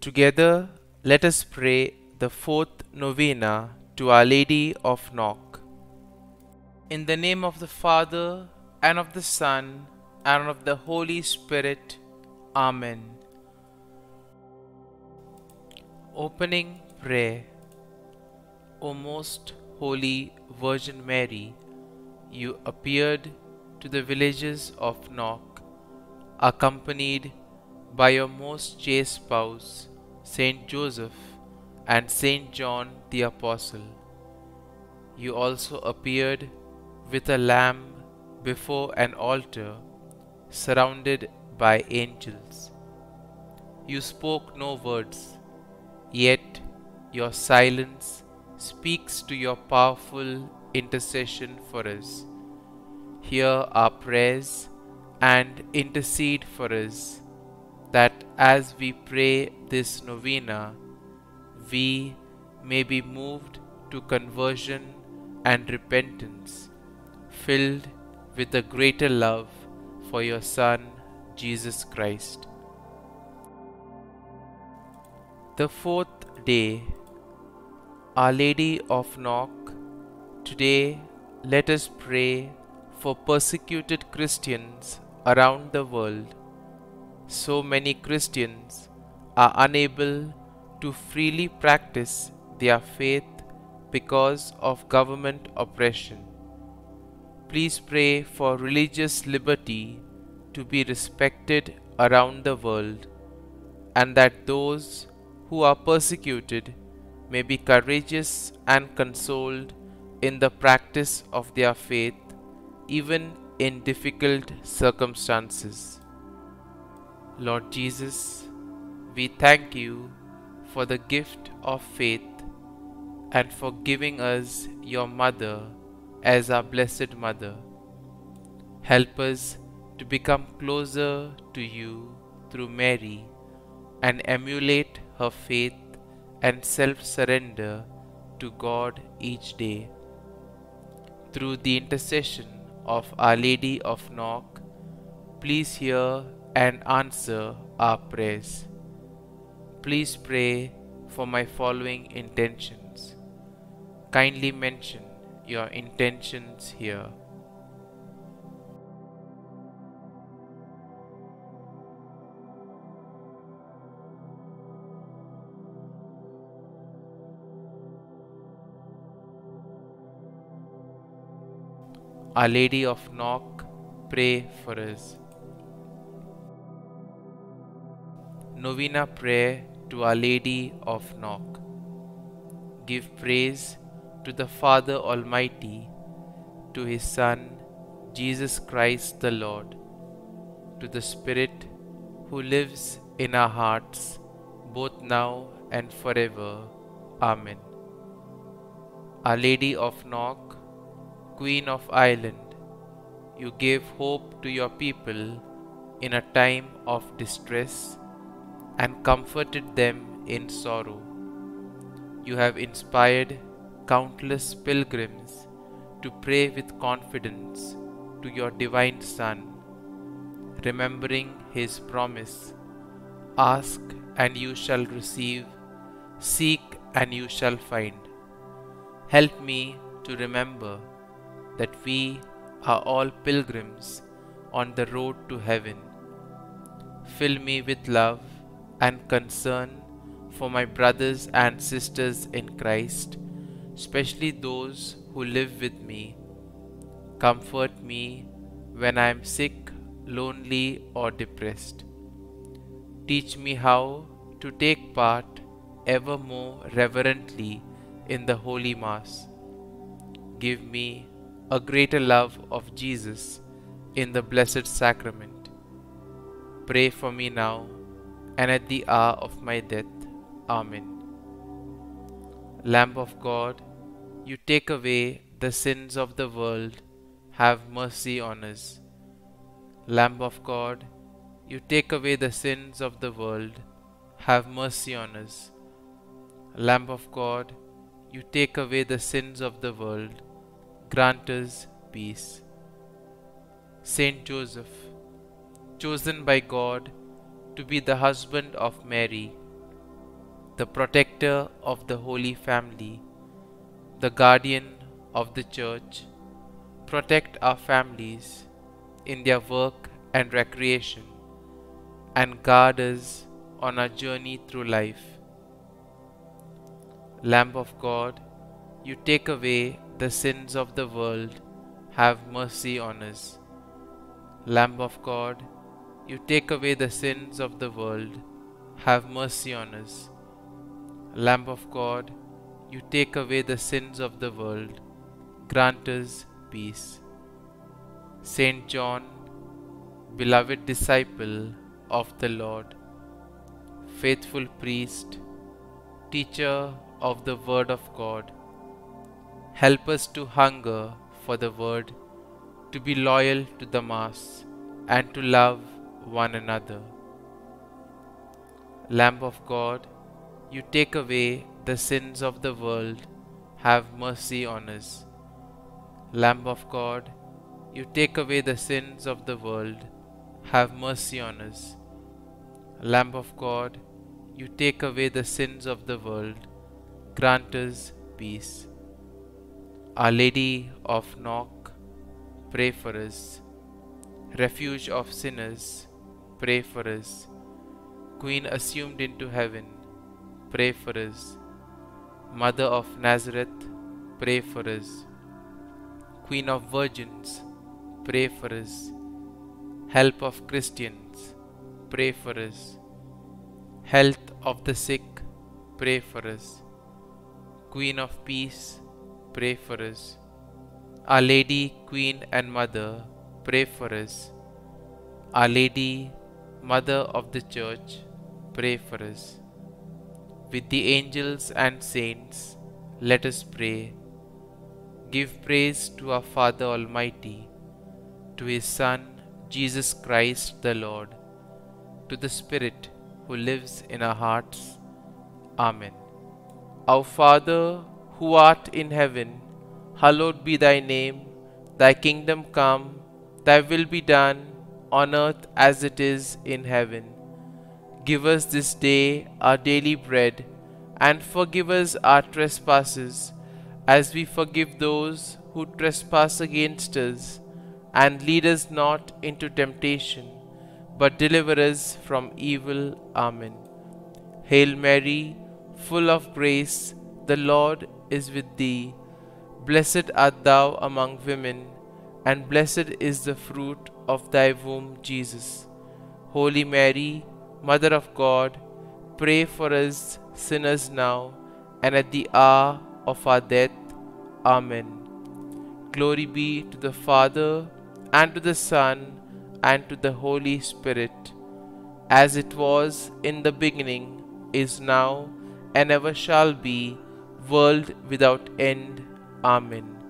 Together, let us pray the fourth novena to Our Lady of Knock. In the name of the Father, and of the Son, and of the Holy Spirit. Amen. Opening Prayer. O most holy Virgin Mary, you appeared to the villages of Knock, accompanied by your most chaste spouse, Saint Joseph and Saint John the Apostle. You also appeared with a lamb before an altar, surrounded by angels. You spoke no words, yet your silence speaks to your powerful intercession for us. Hear our prayers and intercede for us, that as we pray this novena, we may be moved to conversion and repentance, filled with a greater love for your Son, Jesus Christ. The fourth day, Our Lady of Knock. Today, let us pray for persecuted Christians around the world. So many Christians are unable to freely practice their faith because of government oppression. Please pray for religious liberty to be respected around the world, and that those who are persecuted may be courageous and consoled in the practice of their faith, even in difficult circumstances. Lord Jesus, we thank you for the gift of faith and for giving us your Mother as our Blessed Mother. Help us to become closer to you through Mary and emulate her faith and self-surrender to God each day. Through the intercession of Our Lady of Knock, please hear and answer our prayers. Please pray for my following intentions. Kindly mention your intentions here. Our Lady of Knock, pray for us. Novena Prayer to Our Lady of Knock. Give praise to the Father Almighty, to His Son, Jesus Christ the Lord, to the Spirit who lives in our hearts, both now and forever. Amen. Our Lady of Knock, Queen of Ireland, you gave hope to your people in a time of distress and comforted them in sorrow. You have inspired countless pilgrims to pray with confidence to your divine Son, remembering His promise, ask and you shall receive, seek and you shall find. Help me to remember that we are all pilgrims on the road to heaven. Fill me with love and concern for my brothers and sisters in Christ, especially those who live with me. Comfort me when I am sick, lonely, or depressed. Teach me how to take part ever more reverently in the Holy Mass. Give me a greater love of Jesus in the Blessed Sacrament. Pray for me now and at the hour of my death. Amen. Lamb of God, you take away the sins of the world, have mercy on us. Lamb of God, you take away the sins of the world, have mercy on us. Lamb of God, you take away the sins of the world, grant us peace. Saint Joseph, chosen by God to be the husband of Mary, the protector of the Holy Family, the guardian of the Church, protect our families in their work and recreation, and guard us on our journey through life. Lamb of God, you take away the sins of the world, have mercy on us. Lamb of God, you take away the sins of the world, have mercy on us. Lamb of God, you take away the sins of the world, grant us peace. Saint John, beloved disciple of the Lord, faithful priest, teacher of the Word of God, help us to hunger for the Word, to be loyal to the Mass, and to love one another. Lamb of God, you take away the sins of the world, have mercy on us. Lamb of God, you take away the sins of the world, have mercy on us. Lamb of God, you take away the sins of the world, grant us peace. Our Lady of Knock, pray for us. Refuge of sinners, pray for us. Queen assumed into heaven, pray for us. Mother of Nazareth, pray for us. Queen of Virgins, pray for us. Help of Christians, pray for us. Health of the sick, pray for us. Queen of Peace, pray for us. Our Lady, Queen and Mother, pray for us. Our Lady, Mother of the Church, pray for us. With the angels and saints, let us pray. Give praise to our Father Almighty, to His Son, Jesus Christ the Lord, to the Spirit who lives in our hearts. Amen. Our Father, who art in heaven, hallowed be thy name. Thy kingdom come, thy will be done, on earth as it is in heaven. Give us this day our daily bread, and forgive us our trespasses, as we forgive those who trespass against us. And lead us not into temptation, but deliver us from evil. Amen. Hail Mary, full of grace, the Lord is with thee. Blessed art thou among women, and blessed is the fruit of thy womb, Jesus. Holy Mary, Mother of God, pray for us sinners now and at the hour of our death. Amen. Glory be to the Father, and to the Son, and to the Holy Spirit, as it was in the beginning, is now, and ever shall be, world without end. Amen.